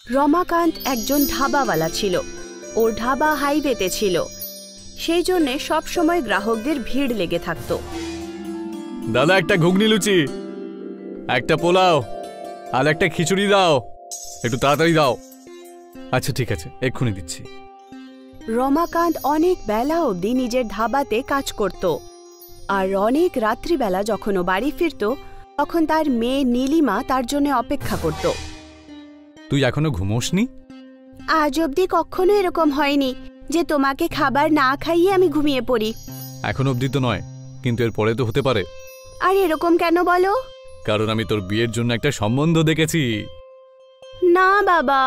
রমাকান্ত একজন ধাবাওয়ালা ছিল। ওর ধাবা হাইওয়েতে ছিল, সেই জন্য সব সময় গ্রাহকদের ভিড় লেগে থাকতো। দাদা, একটা ঘুগনি লুচি, একটা পোলাও আর একটা খিচুড়ি দাও, একটু তাড়াতাড়ি দাও। আচ্ছা ঠিক আছে, এক্ষুনি দিচ্ছি। রমাকান্ত অনেক বেলা অবধি নিজের ধাবাতে কাজ করত, আর অনেক রাত্রিবেলা যখন ও বাড়ি ফিরত তখন তার মেয়ে নীলিমা তার জন্য অপেক্ষা করত। তুই এখনো ঘুমোসনি? আজ অবধি কখনো এরকম হয়নি যে তোমাকে খাবার না খাইয়ে আমি ঘুমিয়ে পড়ি। এখন অবধি তো নয়, কিন্তু এর পরে তো হতে পারে। আর এরকম কেন বলো? কারণ আমি তোর বিয়ের জন্য একটা সম্বন্ধ দেখেছি। না বাবা,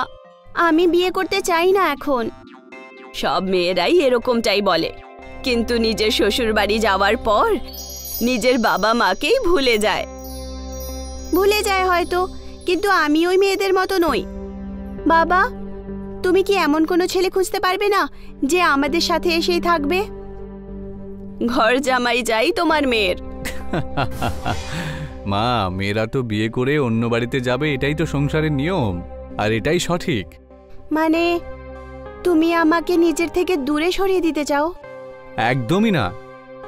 আমি বিয়ে করতে চাই না এখন। সব মেয়েরাই এরকমটাই বলে, কিন্তু নিজের শ্বশুর বাড়ি যাওয়ার পর নিজের বাবা মাকেই ভুলে যায় হয়তো, কিন্তু আমি ওই মেয়েদের মতো নই। বাবা, তুমি কি এমন কোনো ছেলে খুঁজতে পারবে না যে আমাদের সাথে এসেই থাকবে? ঘর জামাই যাই তোমার মেয়ের। মা, মেয়েরা তো বিয়ে করে অন্য বাড়িতে যাবে, এটাই তো সংসারের নিয়ম, আর এটাই সঠিক। মানে তুমি আমাকে নিজের থেকে দূরে সরিয়ে দিতে চাও? একদমই না,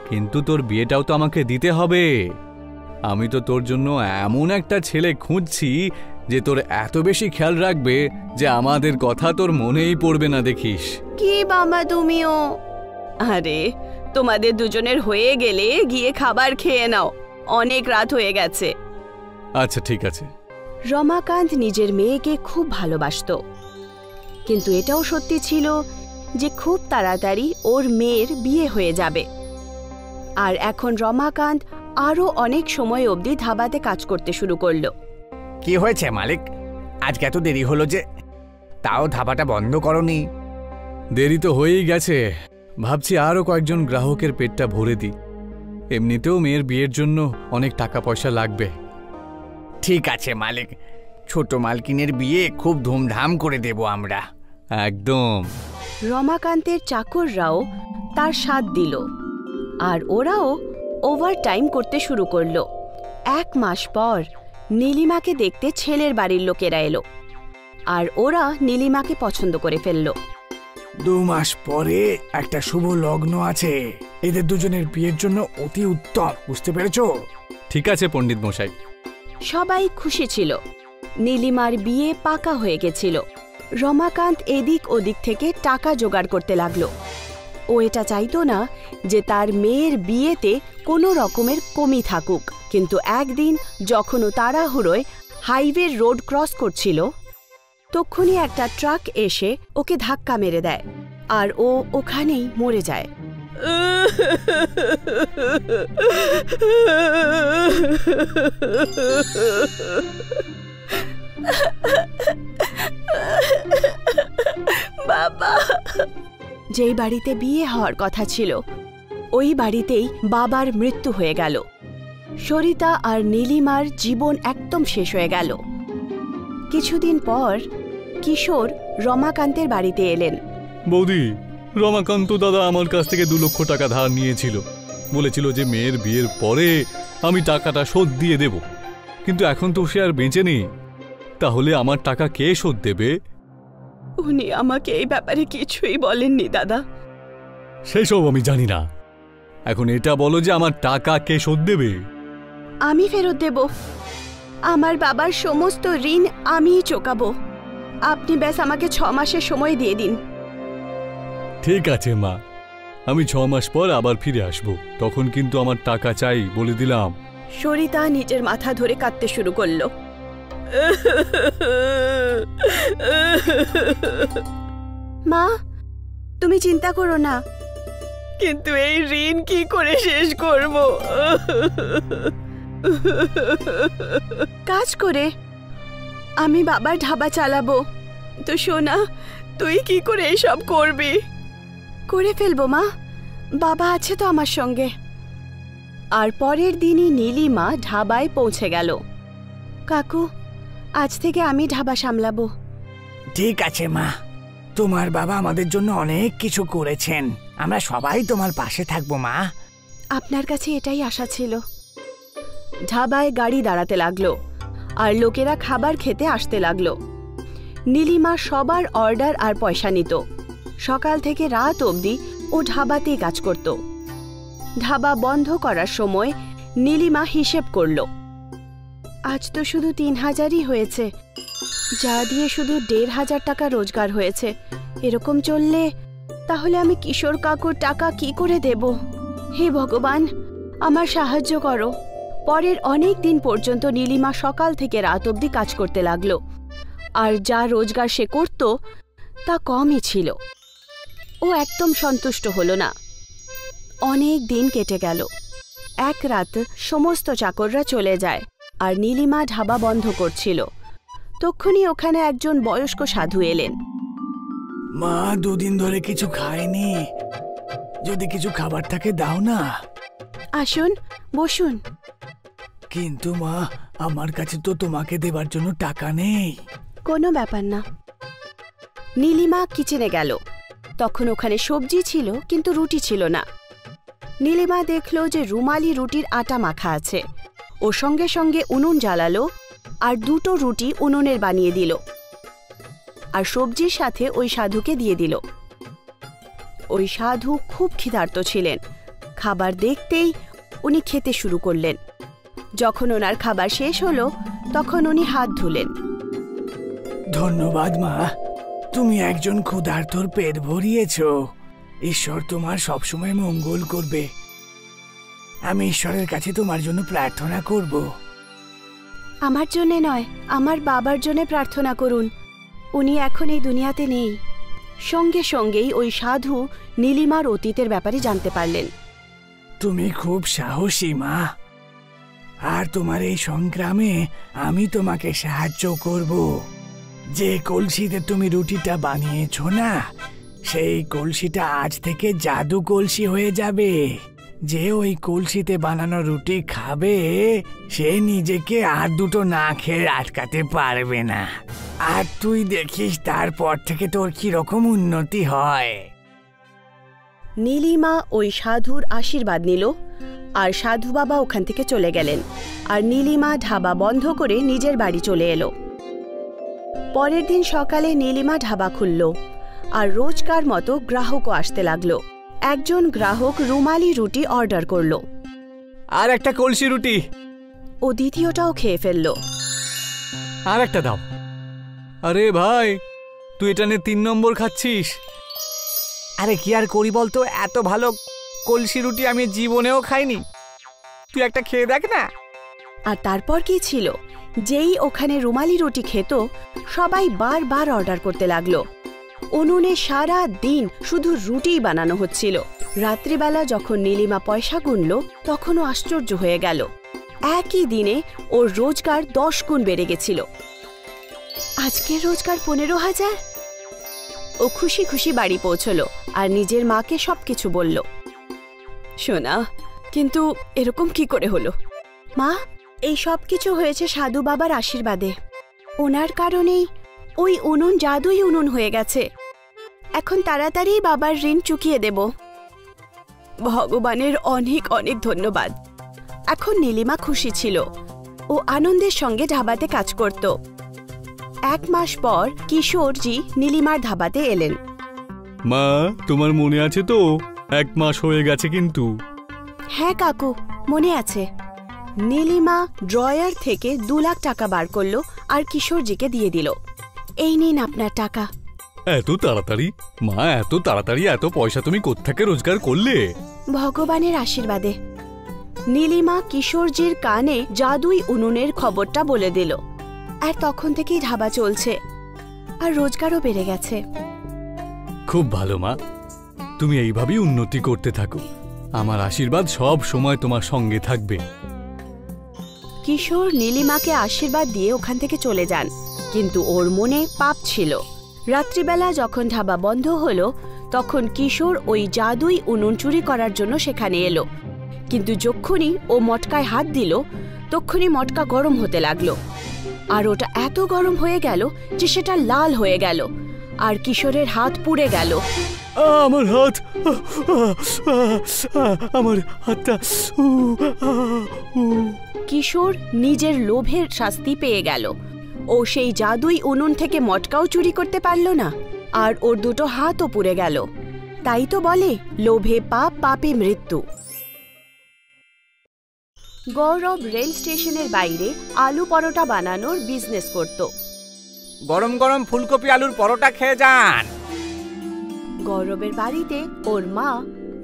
কিন্তু তোর বিয়েটাও তো আমাকে দিতে হবে। আমি তো তোর জন্য এমন একটা ছেলে খুঁজছি যে তোর এত বেশি খেয়াল রাখবে যে আমাদের কথা তোর মনেই পড়বে না, দেখিস। কি বাবা তুমিও? আরে তোমাদের দুজনের হয়ে গেলে গিয়ে খাবার খেয়ে নাও, অনেক রাত হয়ে গেছে। আচ্ছা ঠিক আছে। রমাকান্ত নিজের মেয়েকে খুব ভালোবাসত, কিন্তু এটাও সত্যি ছিল যে খুব তাড়াতাড়ি ওর মেয়ের বিয়ে হয়ে যাবে। আর এখন রমাকান্ত আরও অনেক সময় অবধি ধাবাতে কাজ করতে শুরু করলো। কি হয়েছে মালিক, আজকে এত দেরি হলো যে? তাও ধাবাটা বন্ধ করনি? দেরি তো হয়েই গেছে, ভাবছি আরও কয়েকজন গ্রাহকের পেটটা ভরে দিই। এমনিতেও মেয়ের বিয়ের জন্য অনেক টাকা পয়সা লাগবে। ঠিক আছে মালিক, ছোট মালকিনের বিয়ে খুব ধুমধাম করে দেব আমরা। একদম। রমাকান্তের চাকররাও তার সাথ দিল, আর ওরাও ওভারটাইম করতে শুরু করলো। 1 মাস পর নীলিমাকে দেখতে ছেলের বাড়ির লোকেরা এলো, আর ওরা নীলিমাকে পছন্দ করে ফেললো। 2 মাস পরে একটা শুভ লগ্ন আছে, এদের দুজনের বিয়ের জন্য অতি উত্তম, বুঝতে পেরেছো? ঠিক আছে পণ্ডিত মশাই। সবাই খুশি ছিল, নীলিমার বিয়ে পাকা হয়ে গেছিল। রমাকান্ত এদিক ওদিক থেকে টাকা জোগাড় করতে লাগলো। ও এটা চাইতো না যে তার মেয়ের বিয়েতে কোনো রকমের কমি থাকুক, কিন্তু একদিন যখন ও তাড়াহুড়োয় হাইওয়ে রোড ক্রস করছিল, তখনই একটা ট্রাক এসে ওকে ধাক্কা মেরে দেয়, আর ও ওখানেই মরে যায়। বাবা, যেই বাড়িতে বিয়ে হওয়ার কথা ছিল ওই বাড়িতেই বাবার মৃত্যু হয়ে গেল। সরিতা আর নীলিমার জীবন একদম শেষ হয়ে গেল। কিছুদিন পর কিশোর রমাকান্তের বাড়িতে এলেন। বৌদি, রমাকান্ত দাদা আমার কাছ থেকে 2 লক্ষ টাকা ধার নিয়েছিল, বলেছিল যে মেয়ের বিয়ের পরে আমি টাকাটা শোধ দিয়ে দেব, কিন্তু এখন তো সে আর বেঁচে নেই, তাহলে আমার টাকা কে শোধ দেবে? উনি আমাকে এই ব্যাপারে কিছুই বলেননি দাদা। সেসব আমি জানি না, এখন এটা বলো যে আমার টাকা কে শোধ দেবে? আমি ফেরত দেব। আমার বাবার সমস্ত ঋণ আমিই চোকাবো। আপনি ব্যাস আমাকে 6 মাসের সময় দিয়ে দিন। ঠিক আছে মা, আমি 6 মাস পর আবার ফিরে আসব, তখন কিন্তু আমার টাকা চাই, বলে দিলাম। সরিতা নিজের মাথা ধরে কাঁদতে শুরু করলো। মা, তুমি চিন্তা করো না, কিন্তু এই ঋণ কি করে শেষ করব? কাজ করে আমি বাবার ধাবা চালাবো। তো সোনা, তুই কি করে এসব করবি? করে ফেলবো মা, বাবা আছে তো আমার সঙ্গে। আর পরের দিনই নীলিমা ধাবায় পৌঁছে গেল। কাকু, আজ থেকে আমি ধাবা সামলাবো। ঠিক আছে মা, তোমার বাবা আমাদের জন্য অনেক কিছু করেছেন, আমরা সবাই তোমার পাশে থাকবো মা। আপনার কাছে এটাই আশা ছিল। ধাবায় গাড়ি দাঁড়াতে লাগলো, আর লোকেরা খাবার খেতে আসতে লাগলো। নীলিমা সবার অর্ডার আর পয়সা নিত। সকাল থেকে রাত অবধি ও ধাবাতেই কাজ করত। ধাবা বন্ধ করার সময় নীলিমা হিসেব করল, আজ তো শুধু ৩,০০০ই হয়েছে, যা দিয়ে শুধু ১,৫০০ টাকা রোজগার হয়েছে। এরকম চললে তাহলে আমি কিশোর কাকুর টাকা কি করে দেব? হে ভগবান, আমার সাহায্য করো। পরের অনেক দিন পর্যন্ত নীলিমা সকাল থেকে রাত অবধি কাজ করতে লাগলো, আর যা রোজগার সে করত তা কমই ছিল। ও একদম সন্তুষ্ট হলো না। অনেক দিন কেটে গেল। এক রাত সমস্ত চাকররা চলে যায় আর নীলিমা ধাবা বন্ধ করছিল। তখনই ওখানে একজন বয়স্ক সাধু এলেন। মা ২ দিন ধরে কিছু খায়নি, যদি কিছু খাবার থাকে দাও না। আসুন, বসুন। কিন্তু মা, আমার কাছে তো তোমাকে দেবার জন্য টাকা নেই। কোনো ব্যাপার না। নীলিমা কিচেনে গেল। তখন ওখানে সবজি ছিল কিন্তু রুটি ছিল না। নীলিমা দেখল যে রুমালি রুটির আটা মাখা আছে। ও সঙ্গে সঙ্গে উনুন জ্বালালো আর ২টো রুটি উনুনের বানিয়ে দিল আর সবজির সাথে ওই সাধুকে দিয়ে দিল। ওই সাধু খুব ক্ষিধার্ত ছিলেন। খাবার দেখতেই উনি খেতে শুরু করলেন। যখন ওনার খাবার শেষ হলো তখন উনি হাত ধুলেন। ধন্যবাদ মা, তুমি একজন ক্ষুধার্তর পেট ভরিয়েছ। ঈশ্বর তোমার সবসময় মঙ্গল করবে। আমি ঈশ্বরের কাছে তোমার জন্য প্রার্থনা করব। আমার জন্যে নয়, আমার বাবার জন্য প্রার্থনা করুন। উনি এখন এই দুনিয়াতে নেই। সঙ্গে সঙ্গেই ওই সাধু নীলিমার অতীতের ব্যাপারে জানতে পারলেন। তুমি খুব সাহসী মা, আর তোমার এই সংগ্রামে আমি তোমাকে সাহায্য করব। যে কলসিতে তুমি রুটিটা বানিয়েছো না, সেই কলসিটা আজ থেকে জাদু কলসি হয়ে যাবে। যে ওই কলসিতে বানানো রুটি খাবে সে নিজেকে আর ২টো না খেয়ে আটকাতে পারবে না। আর তুই দেখিস তারপর থেকে তোর কিরকম উন্নতি হয়। নীলিমা ওই সাধুর আশীর্বাদ নিল আর সাধু বাবা ওখান থেকে চলে গেলেন। আর নীলিমা ধাবা বন্ধ করে নিজের বাড়ি চলে এলো। পরের দিন সকালে নীলিমা ধাবা খুলল আর রোজকার মতো গ্রাহকও আসতে লাগলো। একজন গ্রাহক রুমালি রুটি অর্ডার করল। আর একটা কলসি রুটি। ও দ্বিতীয়টাও খেয়ে ফেলল। আর একটা দাও। আরে ভাই, তুই এটা নিয়ে ৩ নম্বর খাচ্ছিস। আরে কি আর করি বলতো, এত ভালো কলসি রুটি আমি জীবনেও খাইনি। তুই একটা খেয়ে দেখ না। আর তারপর কি ছিল, যেই ওখানে রুমালি রুটি খেত সবাই বারবার অর্ডার করতে লাগলো। উনুনে সারা দিন শুধু রুটিই বানানো হচ্ছিল। রাত্রিবেলা যখন নীলিমা পয়সা গুনল তখনও আশ্চর্য হয়ে গেল। একই দিনে ওর রোজগার 10 গুণ বেড়ে গেছিল। আজকের রোজগার 15,000। ও খুশি খুশি বাড়ি পৌঁছলো আর নিজের মাকে সবকিছু বলল। সোনা, কিন্তু এরকম কি করে হলো? মা, এই সব কিছু হয়েছে সাধু বাবার আশীর্বাদে। ওনার কারণেই ওই উনুন জাদুই উনুন হয়ে গেছে। এখন তাড়াতাড়ি বাবার ঋণ চুকিয়ে দেব। ভগবানের অনেক অনেক ধন্যবাদ। এখন নীলিমা খুশি ছিল। ও আনন্দের সঙ্গে ধাবাতে কাজ করত। 1 মাস পর কিশোরজি নীলিমার ধাবাতে এলেন। মা, তোমার মনে আছে তো 1 মাস হয়ে গেছে কিন্তু। হ্যাঁ কাকু, মনে আছে। নীলিমা ড্রয়ার থেকে 2 লাখ টাকা বার করলো আর কিশোরজিকে দিয়ে দিল। এই নিন আপনার টাকা। এত তাড়াতাড়ি? মা, এত তাড়াতাড়ি এত পয়সা তুমি কোত্থেকে রোজগার করলে? ভগবানের আশীর্বাদে। নীলিমা কিশোরজির কানে জাদুই উনুনের খবরটা বলে দিল। আর তখন থেকেই ধাবা চলছে আর রোজগারও বেড়ে গেছে। খুব ভালো মা, তুমি এইভাবেই উন্নতি করতে থাকো। আমার আশীর্বাদ সব সময় তোমার সঙ্গে থাকবে। কিশোর নীলিমাকে আশীর্বাদ দিয়ে ওখান থেকে চলে যান, কিন্তু ওর মনে পাপ ছিল। রাত্রিবেলা যখন ধাবা বন্ধ হলো তখন কিশোর ওই জাদুই উনুন চুরি করার জন্য সেখানে এলো। কিন্তু যখনই ও মটকায় হাত দিল তখনই মটকা গরম হতে লাগলো। আর ওটা এত গরম হয়ে গেল যে সেটা লাল হয়ে গেল আর কিশোরের হাত পুড়ে গেল। আমার হাত, আমার হাতটা। কিশোর নিজের লোভের শাস্তি পেয়ে গেল। ও সেই জাদুই উনুন থেকে মটকাও চুরি করতে পারল না, আর ওর দুটো হাতও পুড়ে গেল। তাই তো বলে, লোভে পাপ, পাপে মৃত্যু। গৌরব রেল স্টেশনের বাইরে আলু পরোটা বানানোর বিজনেস করত। গরম গরম ফুলকপি আলুর পরোটা খেয়ে যান। গৌরবের বাড়িতে ওর মা,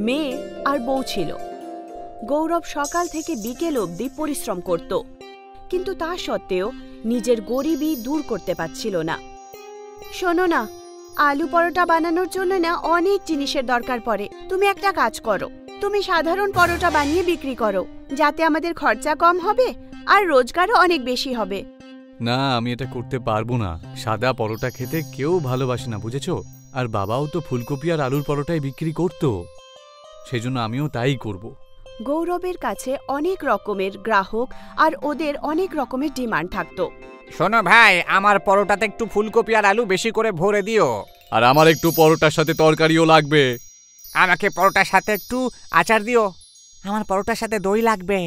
মেয়ে আর বউ ছিল। গৌরব সকাল থেকে বিকেল অবধি পরিশ্রম করত, কিন্তু তা সত্ত্বেও নিজের গরিবি দূর করতে পারছিল না। শোনো না, আলু পরোটা বানানোর জন্য না অনেক জিনিসের দরকার পড়ে। তুমি একটা কাজ করো, তুমি সাধারণ পরোটা বানিয়ে বিক্রি করো, যাতে আমাদের খরচা কম হবে আর রোজগারও অনেক বেশি হবে। না, আমি এটা করতে পারবো না। সাদা পরোটা খেতে কেউ ভালোবাসে না, বুঝেছো? আর বাবাও তো ফুলকপি আর আলুর পরোটাই বিক্রি করতো, সেজন্য আমিও তাই করব। গৌরবের কাছে অনেক রকমের গ্রাহক আর ওদের অনেক রকমের ডিমান্ড থাকতো। শোনো ভাই, আমার পরোটাতে একটু ফুলকপি আর আলু বেশি করে ভরে দিও। আর আমার একটু পরোটার সাথে তরকারিও লাগবে। আমাকে পরোটার সাথে একটু আচার দিও। আমার পরোটার সাথে দই লাগবে।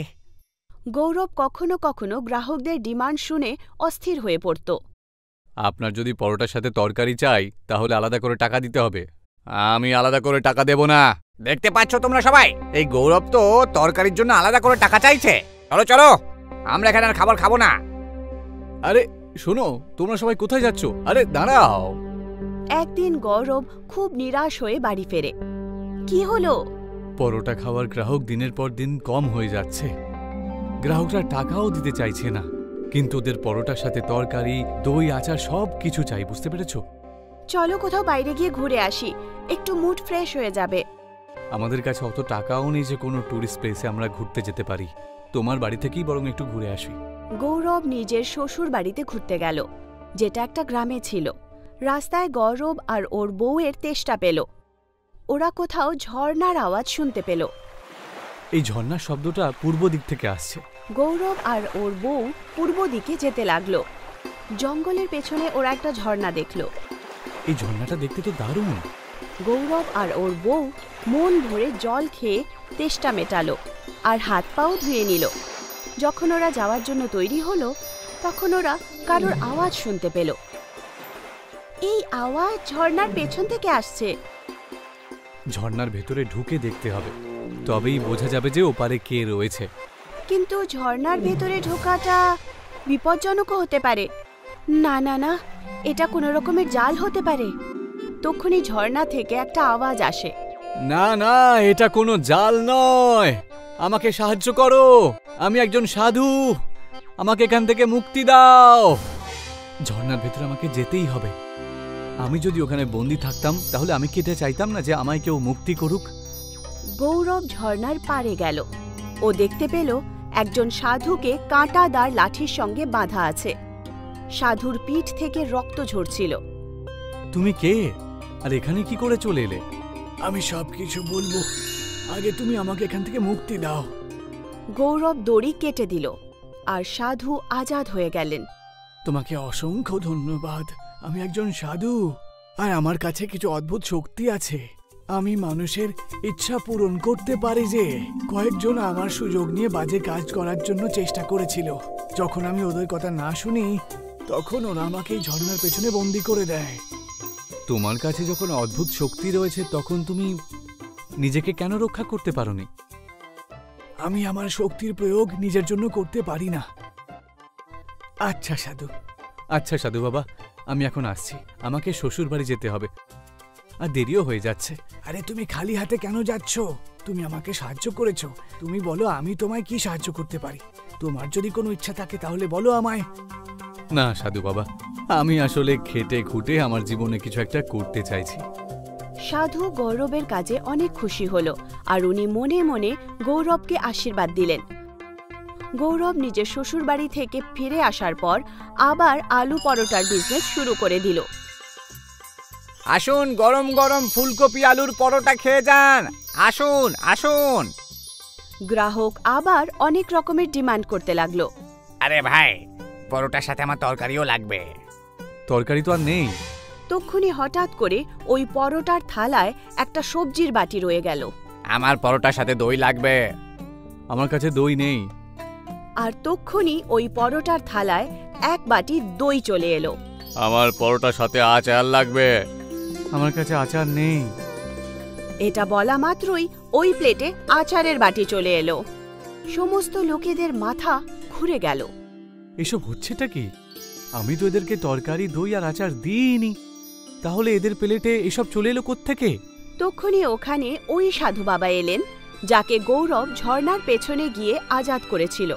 গৌরব কখনো কখনো গ্রাহকদের ডিমান্ড শুনে অস্থির হয়ে পড়ত। আপনার যদি পরোটার সাথে তরকারি চাই, তাহলে আলাদা করে টাকা দিতে হবে। আমি আলাদা করে টাকা দেব না। দেখতে পাচ্ছ তোমরা সবাই, এই গৌরব তো তরকারির জন্য আলাদা করে টাকা চাইছে। চলো চলো, আমরা এখানে আর খাবার খাবো না। আরে শোনো, তোমরা সবাই কোথায় যাচ্ছ? আরে দাঁড়াও। একদিন গৌরব খুব নিরাশ হয়ে বাড়ি ফেরে। কি হলো? পরোটা খাওয়ার গ্রাহক দিনের পর দিন কম হয়ে যাচ্ছে। গ্রাহকরা টাকাও দিতে চাইছে না, কিন্তু ওদের পরোটার সাথে তরকারি, দই, আচার সব কিছু চাই, বুঝতে পেরেছো? চলো কোথাও বাইরে গিয়ে ঘুরে আসি, একটু মুড ফ্রেশ হয়ে যাবে। আমাদের কাছে অত টাকাও নেই যে কোনো ট্যুরিস্ট প্লেসে আমরা ঘুরতে যেতে পারি। তোমার বাড়ি থেকেই বরং একটু ঘুরে আসি। গৌরব নিজের শ্বশুর বাড়িতে ঘুরতে গেল, যেটা একটা গ্রামে ছিল। রাস্তায় গৌরব আর ওর বউয়ের তেষ্টা পেল। ওরা কোথাও ঝর্ণার আওয়াজ শুনতে পেল। এই ঝর্ণার শব্দটা পূর্ব দিক থেকে আসছে। গৌরব আর ওর বউ পূর্ব দিকে যেতে লাগলো। জঙ্গলের পেছনে ওরা একটা ঝর্ণা দেখল। এই ঝর্ণাটা দেখতে তো দারুণ। গৌরব আর ওর বউ মন ভরে জল খেয়ে তেষ্টা মেটালো আর হাত পাও ধুয়ে নিল। যখন ওরা যাওয়ার জন্য তৈরি হলো, তখন ওরা কারোর আওয়াজ শুনতে পেল। এই আওয়াজ ঝর্ণার পেছন থেকে আসছে। ঝর্ণার ভেতরে ঢুকে দেখতে হবে, তবেই বোঝা যাবে যে ওপারে কে রয়েছে। কিন্তু ঝর্ণার ভেতরে ঢোকাটা বিপজ্জনকও হতে পারে। না না না, এটা কোনো রকমের জাল হতে পারে। তখনই ঝর্ণা থেকে একটা আওয়াজ আসে। না না, এটা কোনো জাল নয়। আমাকে সাহায্য করো, আমি একজন সাধু। আমাকে এখান থেকে মুক্তি দাও। ঝর্ণার ভেতরে আমাকে যেতেই হবে। আমি যদি ওখানে বন্দি থাকতাম, তাহলে আমি কি এটা চাইতাম না যে আমায় কেউ মুক্তি করুক? গৌরব ঝর্ণার পাড়ে গেল। ও দেখতে পেল একজন সাধুকে কাঁটাদার লাঠির সঙ্গে বাঁধা আছে। সাধুর পিঠ থেকে রক্ত ঝরছিল। তুমি কে, আর এখানে কি করে চলে এলে? আমি সবকিছু বলবো, আগে তুমি আমাকে এখান থেকে মুক্তি দাও। গৌরব দড়ি কেটে দিল আর সাধু আজাদ হয়ে গেলেন। তোমাকে অসংখ্য ধন্যবাদ। আমি একজন সাধু, আর আমার কাছে কিছু অদ্ভুত শক্তি আছে। আমি মানুষের ইচ্ছা পূরণ করতে পারি। যে কয়েকজন আমার সুযোগ নিয়ে বাজে কাজ করার জন্য চেষ্টা করেছিল, যখন আমি ওদের কথা না শুনি, তখন ওরা আমাকে এই ঝর্ণার পেছনে বন্দি করে দেয়। তোমার কাছে যখন অদ্ভুত শক্তি রয়েছে, তখন তুমি নিজেকে কেন রক্ষা করতে পারোনি? আমি আমার শক্তির প্রয়োগ নিজের জন্য করতে পারি না। আচ্ছা সাধু বাবা, আমি এখন আসছি। আমাকে শ্বশুর বাড়ি যেতে হবে, আর দেরিও হয়ে যাচ্ছে। আরে তুমি খালি হাতে কেন যাচ্ছ? তুমি আমাকে সাহায্য করেছো, তুমি বলো আমি তোমায় কি সাহায্য করতে পারি। তোমার যদি কোনো ইচ্ছা থাকে তাহলে বলো আমায়। না সাধু বাবা, আমি আসলে খেটে খুঁটে আমার জীবনে কিছু একটা করতে চাইছি। সাধু গৌরবের কাজে অনেক খুশি হল, আর উনি মনে মনে গৌরবকে আশীর্বাদ দিলেন। গৌরব নিজের শ্বশুর বাড়ি থেকে ফিরে আসার পর আবার আলু পরোটার বিজনেস শুরু করে দিল। আসুন, গরম গরম ফুলকপি আলুর পরোটা খেয়ে যান। আসুন আসুন। গ্রাহক আবার অনেক রকমের ডিমান্ড করতে লাগলো। আরে ভাই, পরোটার সাথে আমার তরকারিও লাগবে। তরকারি তো আর নেই। তক্ষুনি হঠাৎ করে ওই পরোটার থালায় একটা সবজির বাটি রয়ে গেল। আমার পরোটার সাথে দই লাগবে। আমার কাছে দই নেই। আর তক্ষুনি ওই পরোটার থালায় এক বাটি দই চলে এলো। আমার পরোটার সাথে আচার লাগবে। আমার কাছে আচার নেই। এটা বলা মাত্রই ওই প্লেটে আচারের বাটি চলে এলো। সমস্ত লোকেদের মাথা ঘুরে গেল। এসব হচ্ছেটা কি? আমি তো এদেরকে তরকারি, দই আর আচার দিইনি। তাহলে এদের প্লেটে এসব চলে এলো কোত্থেকে? তখনই ওখানে ওই সাধু বাবা এলেন, যাকে গৌরব ঝর্ণার পেছনে গিয়ে আজাদ করেছিল।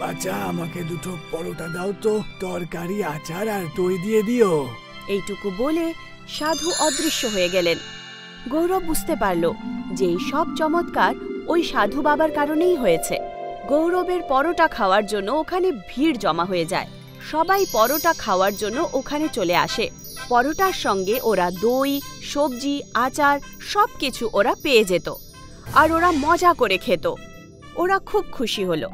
বাচ্চা, আমাকে দুটো পরোটা দাও তো, তরকারি, আচার আর দই দিয়ে দিও। এইটুকু বলে সাধু অদৃশ্য হয়ে গেলেন। গৌরব বুঝতে পারল যে এই সব চমৎকার ওই সাধু বাবার কারণেই হয়েছে। গৌরবের পরোটা খাওয়ার জন্য ওখানে ভিড় জমা হয়ে যায়। সবাই পরোটা খাওয়ার জন্য ওখানে চলে আসে। পরোটার সঙ্গে ওরা দই, সবজি, আচার সবকিছু ওরা পেয়ে যেত, আর ওরা মজা করে খেত। ওরা খুব খুশি হলো।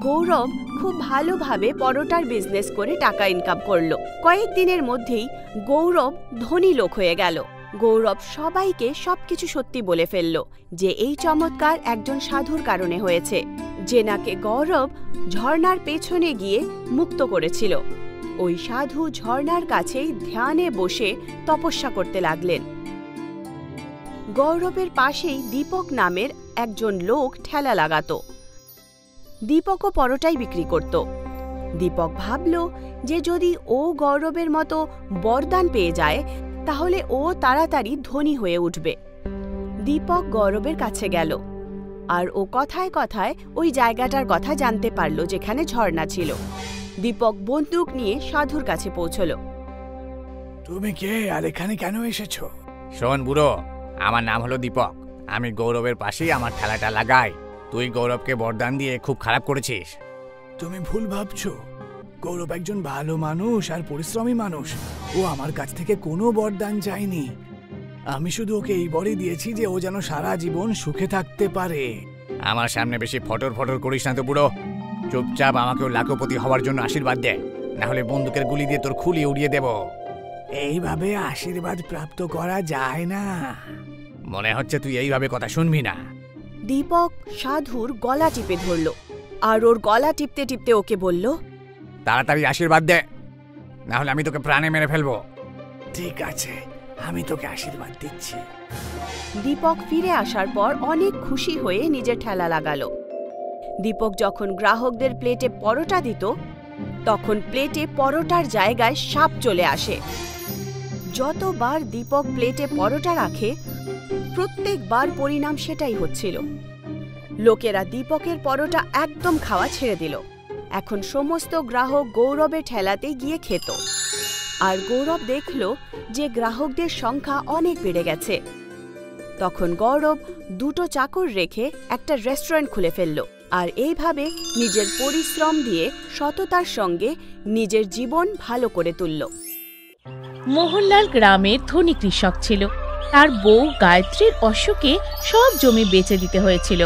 গৌরব খুব ভালোভাবে পরোটার বিজনেস করে টাকা ইনকাম করলো। কয়েকদিনের মধ্যেই গৌরব ধনী লোক হয়ে গেল। গৌরব সবাইকে সবকিছু সত্যি বলে ফেলল যে এই চমৎকার একজন সাধুর কারণে হয়েছে, যে নাকে গৌরব ঝর্ণার পেছনে গিয়ে মুক্ত করেছিল। ওই সাধু ঝর্ণার কাছেই ধ্যানে বসে তপস্যা করতে লাগলেন। গৌরবের পাশেই দীপক নামের একজন লোক ঠেলা লাগাতো। দীপকও পরোটাই বিক্রি করত। দীপক ভাবল যে যদি ও গৌরবের মতো বরদান পেয়ে যায় তাহলে ও তাড়াতাড়ি ধনী হয়ে উঠবে। দীপক গৌরবের কাছে গেল, আর ও কথায় কথায় ওই জায়গাটার কথা জানতে পারল যেখানে ঝর্ণা ছিল। দীপক বন্দুক নিয়ে সাধুর কাছে পৌঁছল। তুমি কে আর এখানে কেন এসেছো? শোন বুড়ো, আমার নাম হলো দীপক। আমি গৌরবের পাশেই আমার ঠেলাটা লাগাই। তুই গৌরবকে বরদান দিয়ে খুব খারাপ করেছিস। তুমি ভুল ভাবছো। গৌরব একজন ভালো মানুষ আর পরিশ্রমী মানুষ। ও আমার কাছ থেকে কোনো বরদান চায়নি। আমি শুধু ওকে এই বরই দিয়েছি যে ও যেন সারা জীবন সুখে থাকতে পারে। আমার সামনে বেশি ফটর ফটর করিস না তো বুড়ো। চুপচাপ আমাকেও লাখপতি হওয়ার জন্য আশীর্বাদ দে, না হলে বন্দুকের গুলি দিয়ে তোর খুলি উড়িয়ে দেব। এইভাবে আশীর্বাদ প্রাপ্ত করা যায় না। মনে হচ্ছে তুই এইভাবে কথা শুনবি না। দীপক সাধুর গলা টিপে ধরল, আর ওর গলা টিপতে টিপতে ওকে বলল, তাড়াতাড়ি আশীর্বাদ দে, না হলে আমি তোকে প্রাণে মেরে ফেলবো। ঠিক আছে, আমি তোকে আশীর্বাদ দিচ্ছি। দীপক ফিরে আসার পর অনেক খুশি হয়ে নিজের ঠেলা লাগালো। দীপক যখন গ্রাহকদের প্লেটে পরোটা দিত তখন প্লেটে পরোটার জায়গায় সাপ চলে আসে। যতবার দীপক প্লেটে পরোটা রাখে প্রত্যেকবার পরিণাম সেটাই হচ্ছিল। লোকেরা দীপকের পরোটা একদম খাওয়া ছেড়ে দিল। এখন সমস্ত গ্রাহক গৌরবের ঠেলাতে গিয়ে খেত, আর গৌরব দেখল যে গ্রাহকদের সংখ্যা অনেক বেড়ে গেছে। তখন গৌরব দুটো চাকর রেখে একটা রেস্টুরেন্ট খুলে ফেলল, আর এইভাবে নিজের পরিশ্রম দিয়ে সততার সঙ্গে নিজের জীবন ভালো করে তুলল। মোহনলাল গ্রামের ধনী কৃষক ছিল। তার বউ গায়ত্রীর অসুখে সব জমি বেচে দিতে হয়েছিল।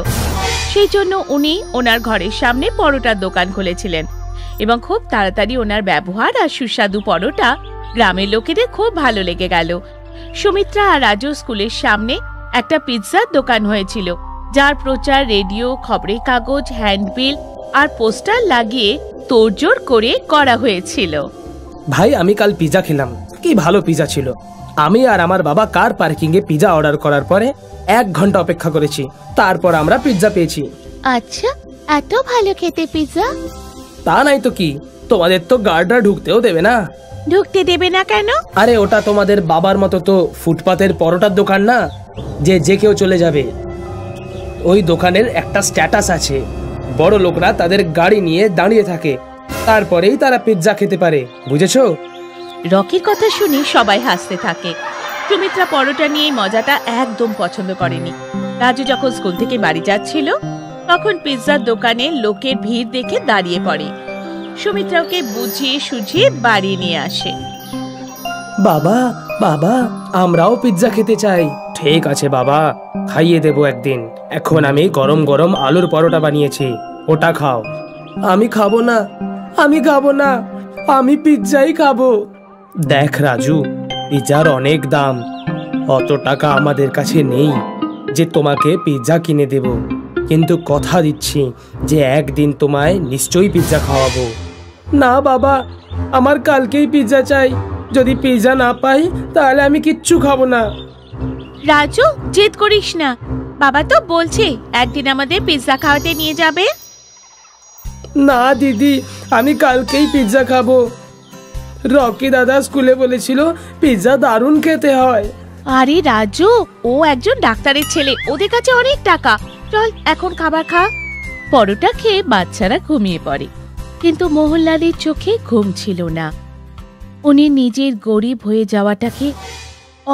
সেই জন্য উনি ওনার ঘরের সামনে পরোটার দোকান খুলেছিলেন, এবং খুব তাড়াতাড়ি ওনার ব্যবহার আর সুস্বাদু পরোটা গ্রামের লোকেদের খুব ভালো লেগে গেল। সুমিত্রা আর রাজু স্কুলের সামনে একটা পিৎজার দোকান হয়েছিল, যার প্রচার রেডিও, খবরের কাগজ, হ্যান্ডবিল আর পোস্টার লাগিয়ে তোড়জোড় করে করা হয়েছিল। ভাই, আমি কাল পিৎজা খেলাম, কি ভালো পিৎজা ছিল। আমি আর আমার বাবা কার পার্কিং এ পিৎজা অর্ডার করার পরে 1 ঘন্টা অপেক্ষা করেছি, তারপর আমরা পিৎজা পেয়েছি। আচ্ছা, এত ভালো খেতে পিৎজা? তা নাই তো কি, তোমাদের তো গার্ডরা ঢুকতেও দেবে না। ঢুকতে দেবে না কেন? আরে ওটা তোমাদের বাবার মতো তো ফুটপাতের পরোটার দোকান না যে যে কেউ চলে যাবে। ওই দোকানের একটা স্ট্যাটাস আছে, বড় লোকরা তাদের গাড়ি নিয়ে দাঁড়িয়ে থাকে, তারপরেই তারা পিৎজা খেতে পারে, বুঝেছো? রকির কথা শুনে সবাই হাসতে থাকে। সুমিত্রা পরোটা নিয়ে মজাটা একদম পছন্দ করেনি। রাজু যখন স্কুল থেকে বাড়ি যাচ্ছিল তখন পিৎজার দোকানে লোকের ভিড় দেখে দাঁড়িয়ে পড়ে। সুমিত্রা ওকে বুঝিয়ে সুঝিয়ে বাড়ি নিয়ে আসে। বাবা, বাবা, আমরাও পিৎজা খেতে চাই। ঠিক আছে বাবা, খাইয়ে দেবো একদিন। এখন আমি গরম গরম আলুর পরোটা বানিয়েছি, ওটা খাও। আমি খাবো না, আমি খাবো না, আমি পিৎজাই খাবো। দেখ রাজু, পিৎজার অনেক দাম, অত টাকা আমাদের কাছে নেই যে তোমাকে পিৎজা কিনে দেব, কিন্তু কথা দিচ্ছি যে একদিন তোমায় নিশ্চয়ই পিৎজা খাওয়াবো। না বাবা, আমার কালকেই পিৎজা চাই। যদি পিৎজা না পাই তাহলে আমি কিচ্ছু খাবো না। রাজু, জেদ করিস না, বাবা তো বলছে একদিন আমাদের পিৎজা খাওয়াতে নিয়ে যাবে। না দিদি, আমি কালকেই পিৎজা খাবো। রকি দাদা স্কুলে বলেছিল পিৎজা দারুণ খেতে হয়। আরে রাজু, ও একজন ডাক্তারের ছেলে, ওদের কাছে অনেক টাকা। চল এখন খাবার খা। পরোটা খেয়ে বাচ্চারা ঘুমিয়ে পড়ে, কিন্তু মোহনলালের চোখে ঘুম ছিল না। উনি নিজের গরিব হয়ে যাওয়াটাকে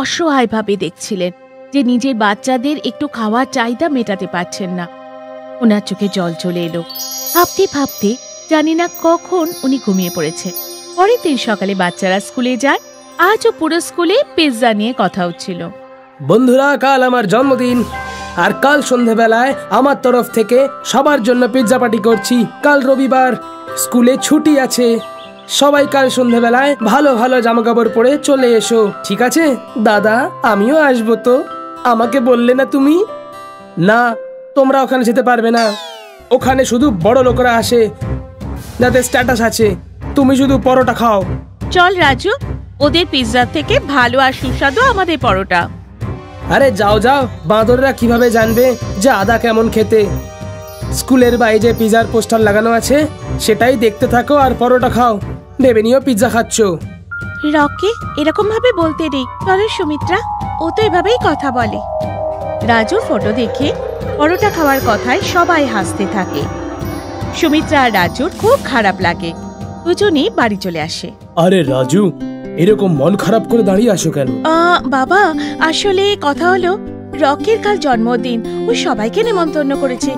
অসহায়ভাবে দেখছিলেন, যে নিজের বাচ্চাদের একটু খাওয়ার চাহিদা মেটাতে পারছেন না। ওনার চোখে জল চলে এলো। ভাবতে ভাবতে জানি না কখন উনি ঘুমিয়ে পড়েছে। পরের দিন সকালে বাচ্চারা স্কুলে যায়। আজও পুরো স্কুলে পিৎজা নিয়ে কথা হচ্ছিল। বন্ধুরা, কাল আমার জন্মদিন, আর কাল সন্ধ্যাবেলায় আমার তরফ থেকে সবার জন্য পিৎজা পার্টি করছি। কাল রবিবার, স্কুলে ছুটি আছে। সবাই কাল সন্ধ্যাবেলায় ভালো ভালো জামাকাপড় পরে চলে এসো, ঠিক আছে? দাদা, আমিও আসবো তো। আমাকে বললে না তুমি? না, তোমরা ওখানে যেতে পারবে না। ওখানে শুধু বড় লোকরা আসে, যাদের স্ট্যাটাস আছে। তুমি শুধু পরোটা খাও। চল রাজু, ওদের পিৎজা থেকে ভালো আর সুস্বাদু আমাদের পরোটা। আরে যাও যাও, বাঁদররা কিভাবে জানবে যে আদা কেমন খেতে? স্কুলের বাইরে যে পিৎজার পোস্টার লাগানো আছে সেটাই দেখতে থাকো আর পরোটা খাও। ভেবে নিও পিৎজা খাচ্ছ। রকি, এরকম ভাবে বলতে নেই। চলো সুমিত্রা, ও তো এভাবেই কথা বলে। রাজুর ফটো দেখে পরোটা খাওয়ার কথায় সবাই হাসতে থাকে। সুমিত্রা আর রাজুর খুব খারাপ লাগে। দুজনেই বাড়ি চলে আসে। আরে রাজু, এরকম মন খারাপ করে দাঁড়িয়ে আসো কেন? বাবা, আসলে কথা হলো, রকির কাল জন্মদিন। ও সবাইকে নেমন্তন্ন করেছে,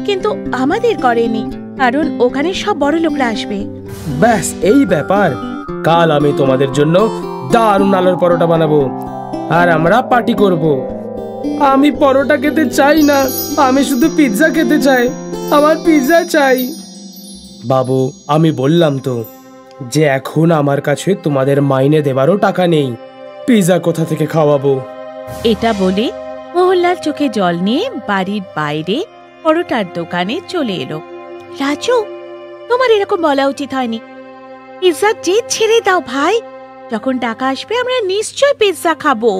কিন্তু আমাদের করেনি, কারণ ওখানে সব বড় লোকরা আসবে। ব্যাস এই ব্যাপার। কাল আমি তোমাদের জন্য দারুণ আলুর পরোটা বানাবো আর আমরা পার্টি করব। আমি পরোটা খেতে চাই না, আমি শুধু পিৎজা খেতে চাই। আমার পিৎজা চাই। বাবু, আমি বললাম তো যে এখন আমার কাছে তোমাদের মাইনে দেবারও টাকা নেই। পিৎজা কোথা থেকে খাওয়াবো? এটা বলে মোহনলাল চোখে জল নিয়ে বাড়ির বাইরে পরোটার দোকানে চলে এলো। রাজু, তোমার এরকম বলা উচিত হয়নি। পিৎজা জেদ ছেড়ে দাও ভাই। যখন টাকা আসবে আমরা নিশ্চয় পিৎজা খাবো।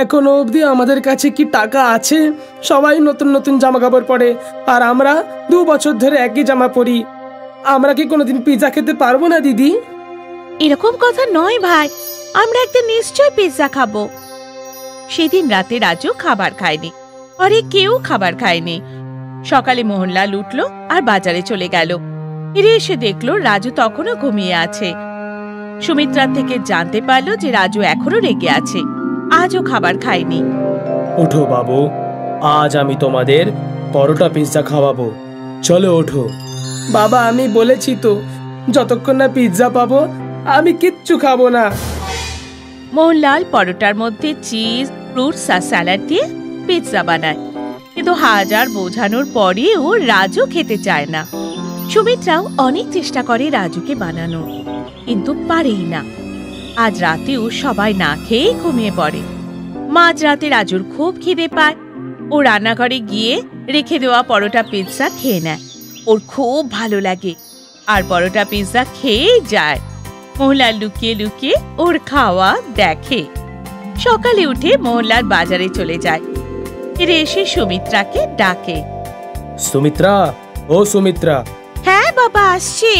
এখনো অবধি আমাদের কাছে কি টাকা আছে? সবাই নতুন নতুন জামা কাপড় পরে, আর আমরা 2 বছর ধরে একই জামা পরি। আমরা কি কোনোদিন পিৎজা খেতে পারবো না দিদি? এরকম কথা নয় ভাই, আমরা একদিন নিশ্চয় পিৎজা খাবো। সেদিন রাতে রাজু খাবার খায়নি, আরে কেউ খাবার খায়নি। সকালে মোহনলাল উঠল আর বাজারে চলে গেল। ফিরে এসে দেখলো রাজু তখনও ঘুমিয়ে আছে। সুমিত্রার থেকে জানতে পারলো যে রাজু এখনো রেগে আছে, আজও খাবার খায়নি। ওঠো বাবু, আজ আমি তোমাদের পরোটা পিৎজা খাওয়াবো। চলো ওঠো। বাবা, আমি বলেছি তো, যতক্ষণ না পিৎজা পাবো আমি কিচ্ছু খাবো না। মোহনলাল পরোটার মধ্যে চিজ, ফ্রুটস আর স্যালাড দিয়ে পিৎজা বানায়, কিন্তু হাজার বোঝানোর পরেও রাজু খেতে চায় না। সুমিত্রাও অনেক চেষ্টা করে রাজুকে বানানো, কিন্তু পারেই না। আজ রাতেও সবাই না খেয়ে ঘুমিয়ে পড়ে। মাঝরাতে রাজুর খুব খিদে পায়। ও রান্নাঘরে গিয়ে রেখে দেওয়া পরোটা পিৎজা খেয়ে নেয়। ওর খুব ভালো লাগে আর পরোটা পিৎজা খেয়েই যায়। মোহনলাল লুকিয়ে লুকিয়ে ওর খাওয়া দেখে। সকালে উঠে মোহনলাল বাজারে চলে যায়। ফিরে এসে সুমিত্রাকে ডাকে। সুমিত্রা, ও সুমিত্রা। হ্যাঁ বাবা, আসছি।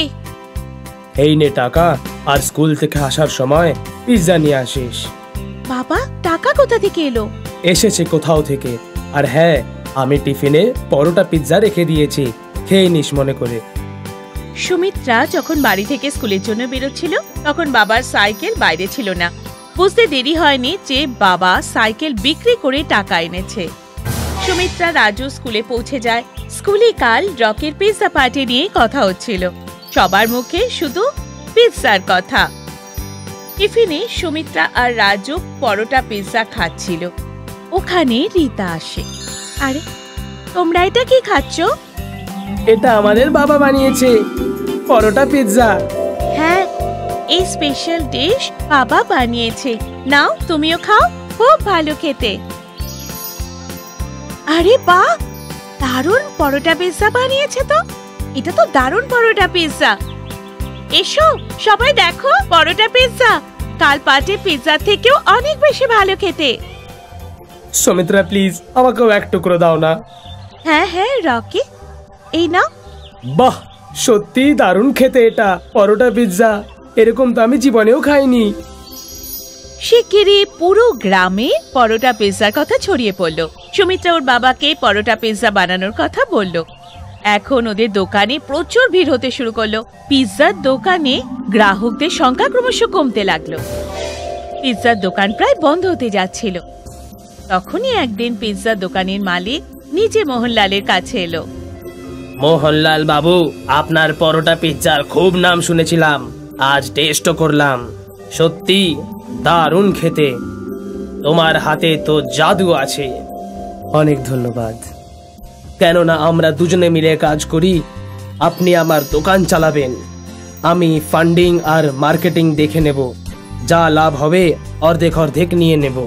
এই নে টাকা, আর স্কুল থেকে আসার সময় পিৎজা নিয়ে আসিস। বাবা, টাকা কোথা থেকে এলো? এসেছে কোথাও থেকে। আর হ্যাঁ, আমি টিফিনে পরোটা পিৎজা রেখে দিয়েছি, খেয়ে নিস মনে করে। সুমিত্রা যখন বাড়ি থেকে স্কুলের জন্য বেরোচ্ছিল তখন বাবার সাইকেল বাইরে ছিল না। বুঝতে দেরি হয়নি যে বাবা সাইকেল বিক্রি করে টাকা এনেছে। সুমিত্রা রাজু স্কুলে পৌঁছে যায়। স্কুলে কাল রকির পিৎজা পার্টি নিয়ে কথা হচ্ছিল। সবার মুখে শুধু পিৎজার কথা। টিফিনে সুমিত্রা আর রাজু পরোটা পিৎজা খাচ্ছিল। ওখানে রীতা আসে। আরে, তোমরা এটা কি খাচ্ছ? এটা আমাদের বাবা বানিয়েছে, পরোটা পিৎজা। হ্যাঁ, এই স্পেশাল ডিশ বাবা বানিয়েছে। নাও, তুমিও খাও, খুব ভালো খেতে। আরে বাহ, দারুণ পরোটা পিৎজা বানিয়েছে তো। এটা তো দারুণ পরোটা পিৎজা। এসো সবাই দেখো, পরোটা পিৎজা কাল পাটে পিৎজা থেকেও অনেক বেশি ভালো খেতে। সুমিত্রা প্লিজ আমাকেও এক টুকরো দাও না। হ্যাঁ হ্যাঁ রকি, এই নাও। বাহ, সত্যি দারুণ খেতে এটা পরোটা পিৎজা, এরকম তো আমি জীবনেও খাইনি। শিগগিরই পুরো গ্রামে পরোটা পিৎজার কথা ছড়িয়ে পড়ল। সুমিত্রা ওর বাবাকে পরোটা পিৎজা বানানোর কথা বলল। এখন ওদের দোকানে প্রচুর ভিড় হতে শুরু করলো। পিৎজার দোকানে গ্রাহকদের সংখ্যা ক্রমশ কমতে লাগলো। পিৎজার দোকান প্রায় বন্ধ হতে যাচ্ছিল। তখনই একদিন পিৎজার দোকানের মালিক নিজে মোহনলালের কাছে এলো। মোহনলাল বাবু, আপনার পরোটা পিৎজার খুব নাম শুনেছিলাম, আজ টেস্টও করলাম, সত্যি দারুণ খেতে, তোমার হাতে তো জাদু আছে। অনেক ধন্যবাদ। কেননা আমরা দুজনে মিলে কাজ করি, আপনি আমার দোকান চালাবেন, আমি ফান্ডিং আর মার্কেটিং দেখে নেব, যা লাভ হবে অর্ধেক অর্ধেক নিয়ে নেব।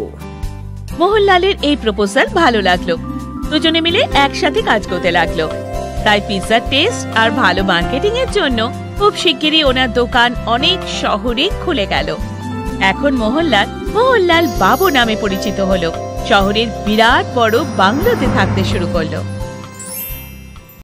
মোহনলালের এই প্রপোজাল ভালো লাগলো। দুজনে মিলে একসাথে কাজ করতে লাগলো। তাই পিৎজার টেস্ট আর ভালো মার্কেটিং এর জন্য খুব শিগগিরই ওনার দোকান অনেক শহরে খুলে গেল। এখন মোহনলাল বাবু নামে পরিচিত হলো। শহরের বিরাট বড় বাংলোতে থাকতে শুরু করলো।